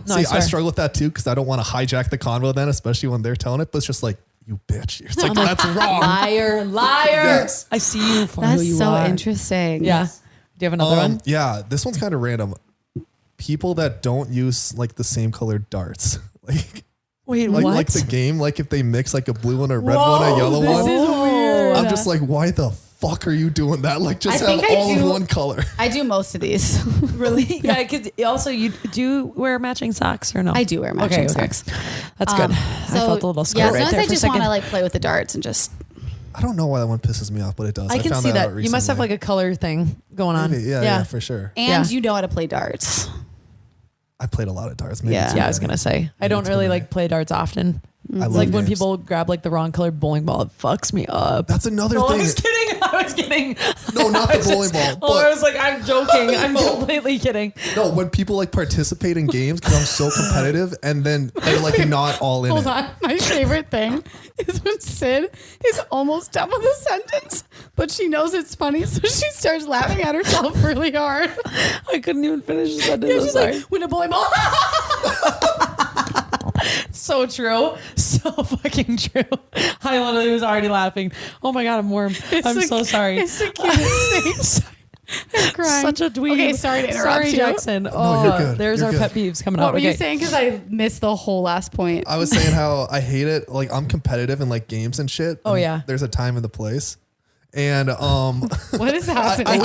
See, I swear. struggle with that too because I don't want to hijack the convo then, especially when they're telling it. But it's just like, you bitch. It's like, that's wrong. Liar. Yes. I see you for who That's you so are. interesting. Yeah. Do you have another one? Yeah, this one's kind of random. People that don't use like the same colored darts. Wait, Like what? like the game, like if they mix like a blue one, a red one, a yellow this one. is weird. I'm just like, why the fuck are you doing that? Like just I have think I all of do- one color. I do most of these. Really? Yeah, because also you do wear matching socks or no? I do wear matching socks. That's good. I felt a little scared right sometimes there I for a just want second. to like play with the darts and just. I don't know why that one pisses me off, but it does. I can found see out that. You must have recently. like a color thing going on. Maybe, yeah, for sure. And Yeah. you know how to play darts. I played a lot of darts. Maybe Yeah. too Yeah, I was many. gonna say. I Maybe don't too really many. like play darts often. I It's love like when games. people grab like the wrong colored bowling ball, it fucks me up. That's another No, I thing. was kidding. I was kidding. No, not the bowling ball. Oh, I But was like, I'm joking. I'm completely kidding. no, when people like participate in games because I'm so competitive, and then they're like not all in Hold it. on. My favorite thing is when Sid is almost done with a sentence, but she knows it's funny, so she starts laughing at herself really hard. I couldn't even finish the sentence. I'm She's sorry. like, win a bowling ball. So So true. So fucking true. I literally was already laughing. Oh my God, I'm warm. I'm so sorry. It's the cutest thing. I'm crying. Such a dweeb. Okay, sorry to interrupt Sorry, you. Jackson. Oh, you're good. there's You're our good. pet peeves coming What up. were you Okay. saying? Because I missed the whole last point. I was saying how I hate it. Like I'm competitive in like games and shit. Oh, and yeah. There's a time and the place. And What is happening?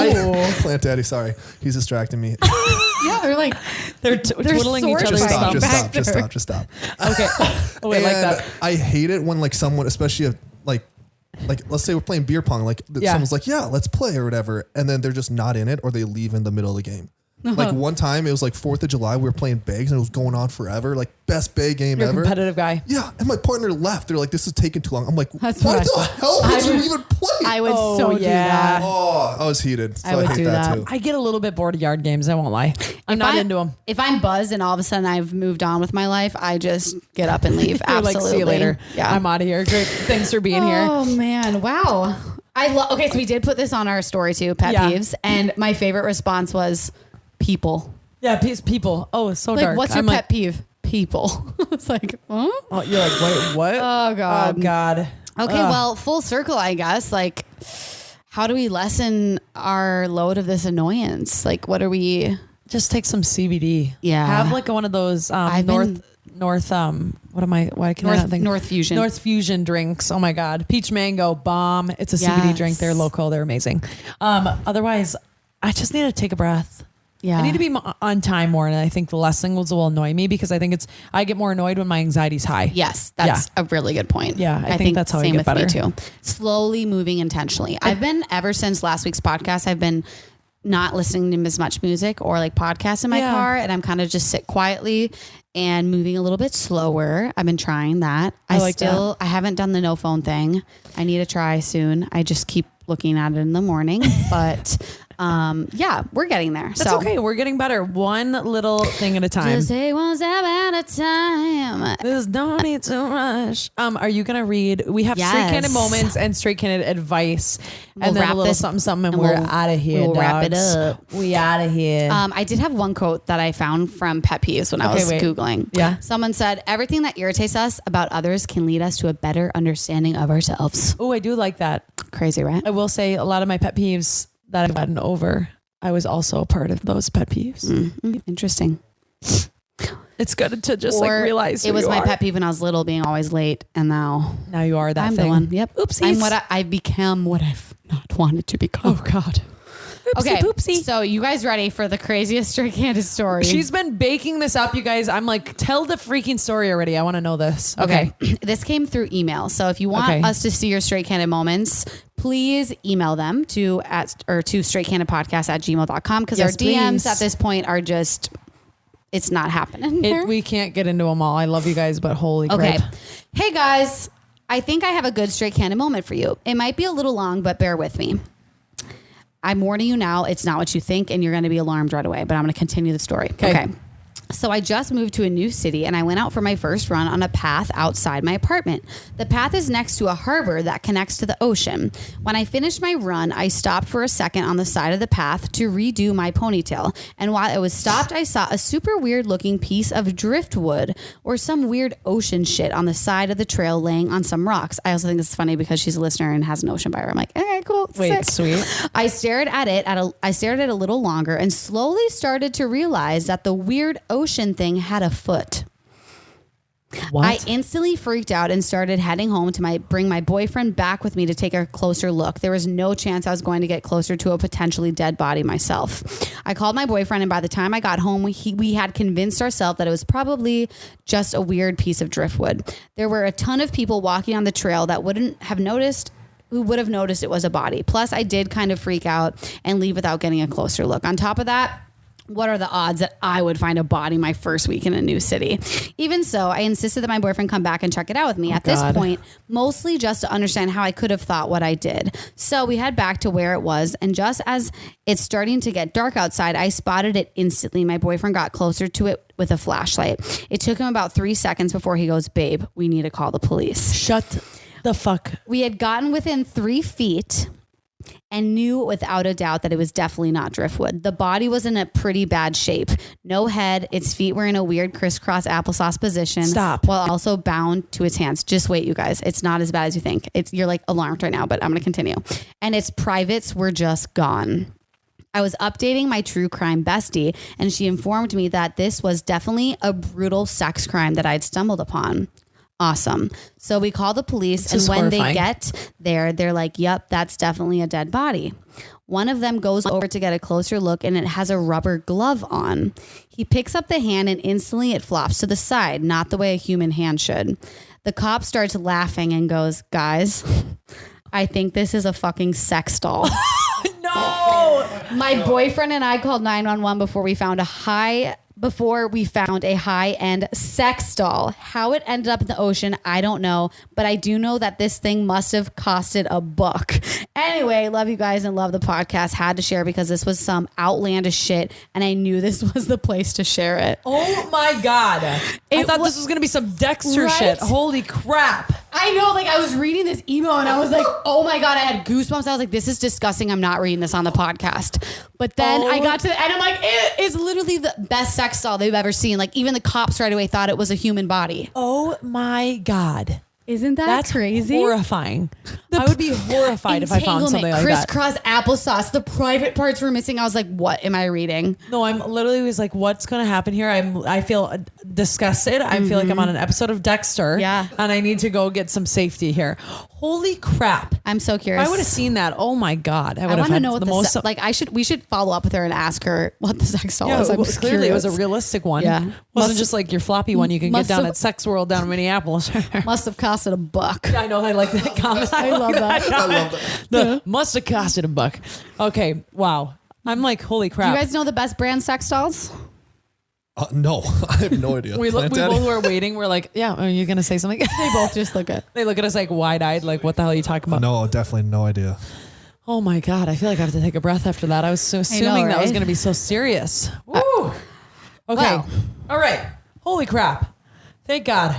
Plant Daddy, sorry. He's distracting me. Yeah, they're like, They're twiddling each sword other's fighting thumbs. back Just there. stop. Okay. Oh, I like And that. I hate it when like someone, especially if like let's say we're playing beer pong, like Yeah. someone's like, yeah, let's play or whatever, and then they're just not in it or they leave in the middle of the game. Like one time it was like 4th of July, we were playing bags and it was going on forever, like best bag game You're a ever. competitive guy. Yeah, and my partner left. They're like, this is taking too long. I'm like, That's why what the hell would you even play? I would Oh, so do yeah. that. Oh, I was heated. So I would hate do that. too. I get a little bit bored of yard games. I won't lie. I'm not into them. If I'm buzzed and all of a sudden I've moved on with my life, I just get up and leave. You're Absolutely. like, see you later. Yeah. I'm out of here. Great. Thanks for being here. Oh man. Wow. Okay. So we did put this on our story too, pet Yeah. peeves. And my favorite response was people. Yeah, people. Oh, it's so Like, dark. what's your I'm pet like, peeve? People. It's like, huh? oh, you're like, wait, what? Oh God. Oh God. Okay, Ugh. well, full circle, I guess. Like, how do we lessen our load of this annoyance? Like, what are we? Just take some CBD. Yeah. Have like one of those I've been- North what am I? Why can I not think? North Fusion. North Fusion drinks. Oh my God. Peach mango bomb. It's a Yes. CBD drink. They're local. They're amazing. Otherwise, I just need to take a breath. Yeah. I need to be on time more, and I think the less things will annoy me because I think I get more annoyed when my anxiety's high. Yes, that's a really good point. Yeah, I think that's how I same get with better. me too. Slowly moving intentionally. I've been ever since last week's podcast. I've been not listening to as much music or like podcasts in my Yeah. car, and I'm kind of just sit quietly and moving a little bit slower. I've been trying that. I haven't done the no phone thing. I need to try soon. I just keep looking at it in the morning, but yeah, we're getting there. That's okay. We're getting better. One little thing at a time. Just take one step at a time. There's no need to rush. Are you gonna read? We have straight Yes. candid moments and straight candid advice, We'll and then wrap a little this- something, and and we're we'll- out of here. we'll wrap it dogs. up. We out of here. I did have one quote that I found from Pet Peeves when I Okay, was wait. Googling. Yeah. Someone said, everything that irritates us about others can lead us to a better understanding of ourselves. Oh, I do like that. Crazy, right? I will say a lot of my pet peeves that I've gotten over. I was also a part of those pet peeves. Interesting. It's good to just Or like realize it who was you my are. pet peeve when I was little, being always late, and now Now you are that I'm thing. the one. Yep. Oopsies. I'm I've become what I've not wanted to become. Oh God. Oopsie Okay. poopsie. So you guys ready for the craziest straight candid story? She's been baking this up, you guys. I'm like, tell the freaking story already. I want to know this. Okay. This came through email. So if you want Okay. us to see your straight candid moments, please email them to straightcandidpodcast@gmail.com because Yes, our DMs please. at this point are just, it's not happening. there. We can't get into them all. I love you guys, but holy Okay. crap. Hey guys, I think I have a good straight candid moment for you. It might be a little long, but bear with me. I'm warning you now, it's not what you think, and you're going to be alarmed right away, but I'm going to continue the story. Okay. So I just moved to a new city and I went out for my first run on a path outside my apartment. The path is next to a harbor that connects to the ocean. When I finished my run, I stopped for a second on the side of the path to redo my ponytail. And while I was stopped, I saw a super weird looking piece of driftwood or some weird ocean shit on the side of the trail laying on some rocks. I also think this is funny because she's a listener and has an ocean by her. I'm like, okay, cool. Wait, sick. sweet. I stared at it a little longer and slowly started to realize that the weird ocean thing had a foot. What? I instantly freaked out and started heading home to bring my boyfriend back with me to take a closer look. There was no chance I was going to get closer to a potentially dead body myself. I called my boyfriend, and by the time I got home, we had convinced ourselves that it was probably just a weird piece of driftwood. There were a ton of people walking on the trail that who would have noticed it was a body. Plus, I did kind of freak out and leave without getting a closer look. On top of that, what are the odds that I would find a body my first week in a new city? Even so, I insisted that my boyfriend come back and check it out with me. At this point, mostly just to understand how I could have thought what I did. So we head back to where it was, and just as it's starting to get dark outside, I spotted it instantly. My boyfriend got closer to it with a flashlight. It took him about 3 seconds before he goes, "Babe, we need to call the police." Shut the fuck. We had gotten within 3 feet, and knew without a doubt that it was definitely not driftwood. The body was in a pretty bad shape. No head. Its feet were in a weird crisscross applesauce position. Stop. While also bound to its hands. Just wait, you guys. It's not as bad as you think. You're like alarmed right now, but I'm going to continue. And its privates were just gone. I was updating my true crime bestie, and she informed me that this was definitely a brutal sex crime that I'd stumbled upon. Awesome. So we call the police, and when they get there, they're like, yep, that's definitely a dead body. One of them goes over to get a closer look, and it has a rubber glove on. He picks up the hand, and instantly it flops to the side, not the way a human hand should. The cop starts laughing and goes, guys, I think this is a fucking sex doll. No. My boyfriend and I called 911 before we found a high-end sex doll. How it ended up in the ocean, I don't know, but I do know that this thing must have costed a buck. Anyway, love you guys and love the podcast. Had to share because this was some outlandish shit, and I knew this was the place to share it. Oh my God. I thought this was going to be some Dexter shit. Holy crap. I know, like I was reading this email and I was like, oh my God, I had goosebumps. I was like, this is disgusting. I'm not reading this on the podcast. But then I got to, and I'm like, it is literally the best sex doll they've ever seen. Like even the cops right away thought it was a human body. Oh my God. Isn't that crazy? Horrifying. I would be horrified if I found something like that. Crisscross applesauce. The private parts were missing. I was like, what am I reading? No, I'm literally was like, what's going to happen here? I feel disgusted. I feel like I'm on an episode of Dexter. Yeah. And I need to go get some safety here. Holy crap. I'm so curious. I would have seen that. Oh my God. I want to know what the most like. We should follow up with her and ask her what the sex doll was. I'm clearly curious. it was a realistic one. Yeah. Wasn't just like your floppy one you can get down at Sex World down in Minneapolis. Must have costed a buck. I know. I like that comment. I love that. I love that. Must have costed a buck. Okay. Wow. I'm like, holy crap. You guys know the best brand sex dolls? No, I have no idea. We both were waiting. We're like, yeah, are you going to say something? They both just look at. They look at us like wide-eyed, like, what the hell are you talking about? No, definitely no idea. Oh my God. I feel like I have to take a breath after that. I was so assuming that was going to be so serious. Woo. Okay. Wow. All right. Holy crap. Thank God.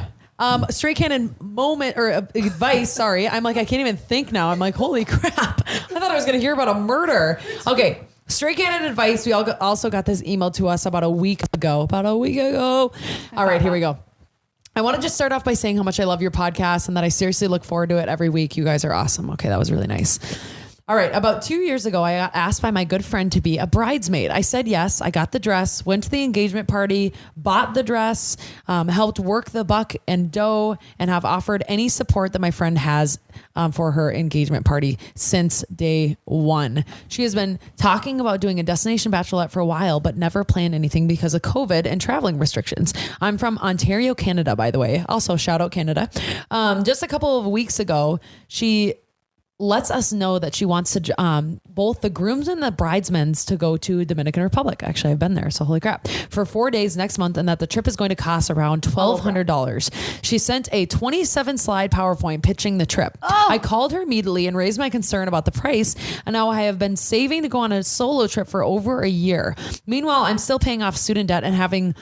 Straight cannon moment or advice. Sorry. I'm like, I can't even think now. I'm like, holy crap. I thought I was going to hear about a murder. Okay. Straight cannon advice. We also got this email to us about a week ago. All right, here we go. I want to just start off by saying how much I love your podcast and that I seriously look forward to it every week. You guys are awesome. Okay, that was really nice. All right. About 2 years ago, I got asked by my good friend to be a bridesmaid. I said yes. I got the dress, went to the engagement party, bought the dress, helped work the buck and dough, and have offered any support that my friend has for her engagement party since day one. She has been talking about doing a destination bachelorette for a while, but never planned anything because of COVID and traveling restrictions. I'm from Ontario, Canada, by the way. Also, shout out Canada. Just a couple of weeks ago, she lets us know that she wants to both the grooms and the bridesmaids to go to Dominican Republic. Actually, I've been there, so holy crap. For 4 days next month, and that the trip is going to cost around $1,200. She sent a 27-slide PowerPoint pitching the trip. I called her immediately and raised my concern about the price, and now I have been saving to go on a solo trip for over a year. Meanwhile, I'm still paying off student debt and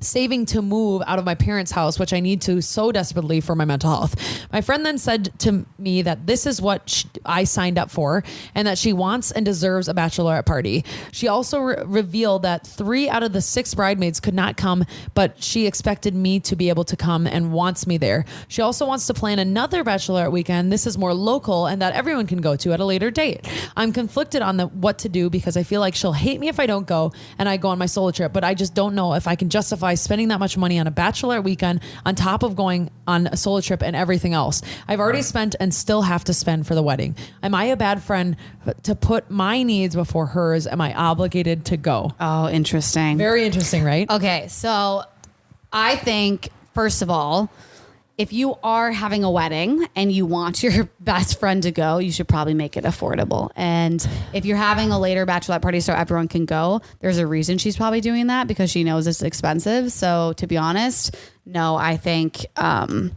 saving to move out of my parents' house, which I need to so desperately for my mental health. My friend then said to me that this is what I signed up for and that she wants and deserves a bachelorette party. She also revealed that 3 out of the 6 bridesmaids could not come, but she expected me to be able to come and wants me there. She also wants to plan another bachelorette weekend. This is more local and that everyone can go to at a later date. I'm conflicted on what to do because I feel like she'll hate me if I don't go and I go on my solo trip, but I just don't know if I can justify spending that much money on a bachelorette weekend on top of going on a solo trip and everything else. I've already spent and still have to spend for the wedding. Am I a bad friend to put my needs before hers? Am I obligated to go? Oh, interesting. Very interesting, right? Okay, so I think, first of all, if you are having a wedding and you want your best friend to go, you should probably make it affordable. And if you're having a later bachelorette party so everyone can go, there's a reason she's probably doing that because she knows it's expensive. So to be honest, no, I think that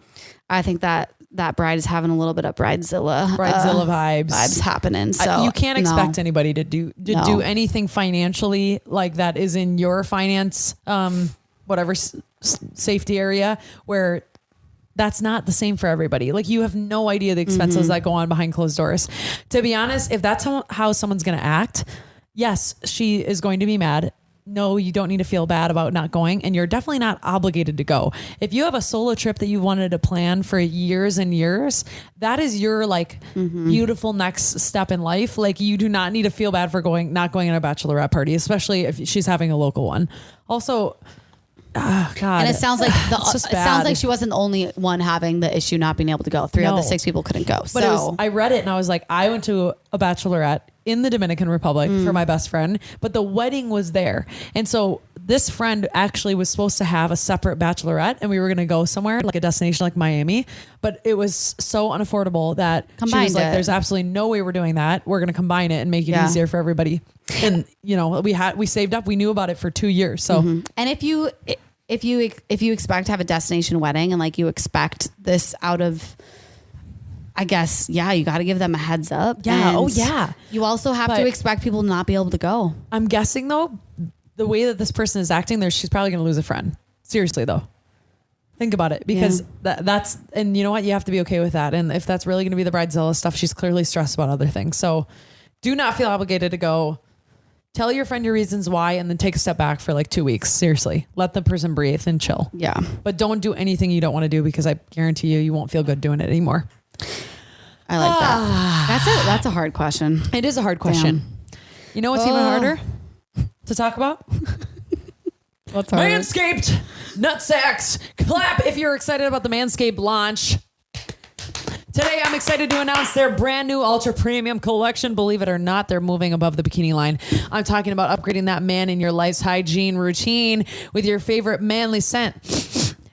bride is having a little bit of bridezilla vibes happening. So you can't expect anybody to do anything financially like that is in your finance, whatever safety area where that's not the same for everybody. Like you have no idea the expenses that go on behind closed doors. To be honest, if that's how someone's going to act, yes, she is going to be mad. No, you don't need to feel bad about not going, and you're definitely not obligated to go. If you have a solo trip that you wanted to plan for years and years, that is your like beautiful next step in life. Like you do not need to feel bad for not going on a bachelorette party, especially if she's having a local one. Also, oh God. And it sounds like It's just bad. sounds like she wasn't the only one having the issue not being able to go. 3 of the 6 people couldn't go. But So I read it and I was like, I went to a bachelorette in the Dominican Republic for my best friend, but the wedding was there. And so this friend actually was supposed to have a separate bachelorette and we were going to go somewhere like a destination like Miami, but it was so unaffordable that she Combined was like, it. there's absolutely no way we're doing that. We're going to combine it and make it easier for everybody. And you know, we saved up, we knew about it for 2 years. So and if you expect to have a destination wedding and like you expect this out of, I guess, you got to give them a heads up. Yeah. And Oh, yeah. You also have But- to expect people to not be able to go. I'm guessing though, the way that this person is acting she's probably going to lose a friend. Seriously though. Think about it because that's, and you know what? You have to be okay with that. And if that's really going to be the bridezilla stuff, she's clearly stressed about other things. So do not feel obligated to go. Tell your friend your reasons why, and then take a step back for like 2 weeks. Seriously, let the person breathe and chill. Yeah. But don't do anything you don't want to do because I guarantee you won't feel good doing it anymore. I like that. That's a hard question. It is a hard question. You know what's even harder to talk about? What's harder? Manscaped, nutsacks, clap if you're excited about the Manscaped launch. Today, I'm excited to announce their brand new ultra premium collection. Believe it or not, they're moving above the bikini line. I'm talking about upgrading that man in your life's hygiene routine with your favorite manly scent.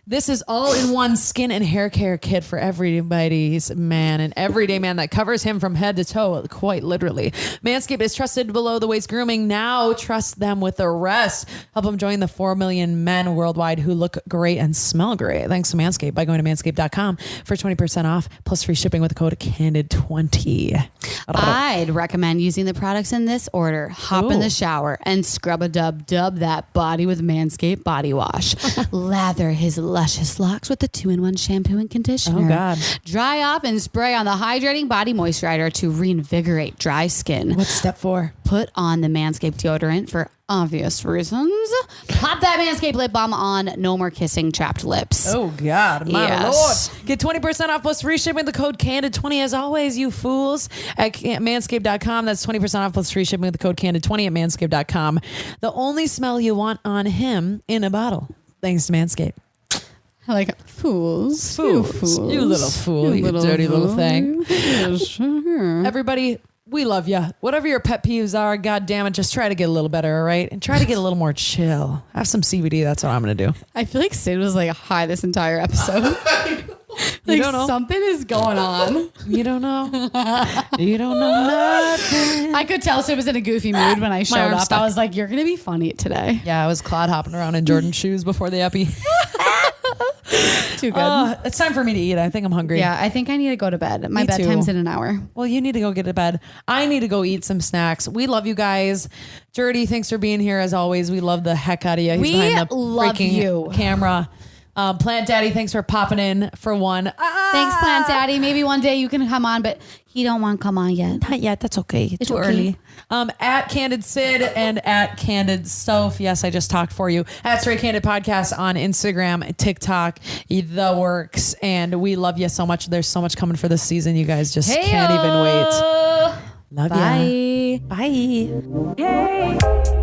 This is all-in-one skin and hair care kit for everybody's man, an everyday man that covers him from head to toe, quite literally. Manscaped is trusted below the waist grooming. Now trust them with the rest. Help them join the 4 million men worldwide who look great and smell great. Thanks to Manscaped by going to manscaped.com for 20% off plus free shipping with the code CANDID20. I'd recommend using the products in this order. Hop in the shower and scrub a dub that body with Manscaped body wash. Lather his luscious locks with the 2-in-1 shampoo and conditioner. Oh, God. Dry off and spray on the hydrating body moisturizer to reinvigorate dry skin. What's step 4? Put on the Manscaped deodorant for obvious reasons. Pop that Manscaped lip balm on. No more kissing chapped lips. Oh, God. My Yes. Lord. Get 20% off plus free shipping with the code CANDID20 as always, you fools. At manscaped.com. That's 20% off plus free shipping with the code CANDID20 at manscaped.com. The only smell you want on him in a bottle. Thanks to Manscaped. I like fools. You little fool. You dirty little thing. Sure. Everybody, we love you. Whatever your pet peeves are, God damn it, just try to get a little better, all right? And try to get a little more chill. Have some CBD. That's what I'm going to do. I feel like Sid was like high this entire episode. Like don't know. something is going on. You don't know. You don't know nothing. I could tell Sid was in a goofy mood when I showed arm's up. stuck. I was like, you're going to be funny today. Yeah, I was clod hopping around in Jordan shoes before the epi. Too good. It's time for me to eat. I think I'm hungry. Yeah, I think I need to go to bed. My Me too. bedtime's in an hour. Well, you need to go get to bed. I need to go eat some snacks. We love you guys. Jordy, thanks for being here as always. We love the heck out of you. He's We behind the love freaking you. camera. Plant Daddy, thanks for popping in for one. Thanks, Plant Daddy. Maybe one day you can come on, but he don't want to come on yet. Not yet. That's okay. It's Too okay. early. At Candid Sid and at Candid Soph. Yes, I just talked for you. At Straight Candid Podcast on Instagram, TikTok, the works. And we love you so much. There's so much coming for this season. You guys just can't even wait. Love Bye. ya. Bye. Yay.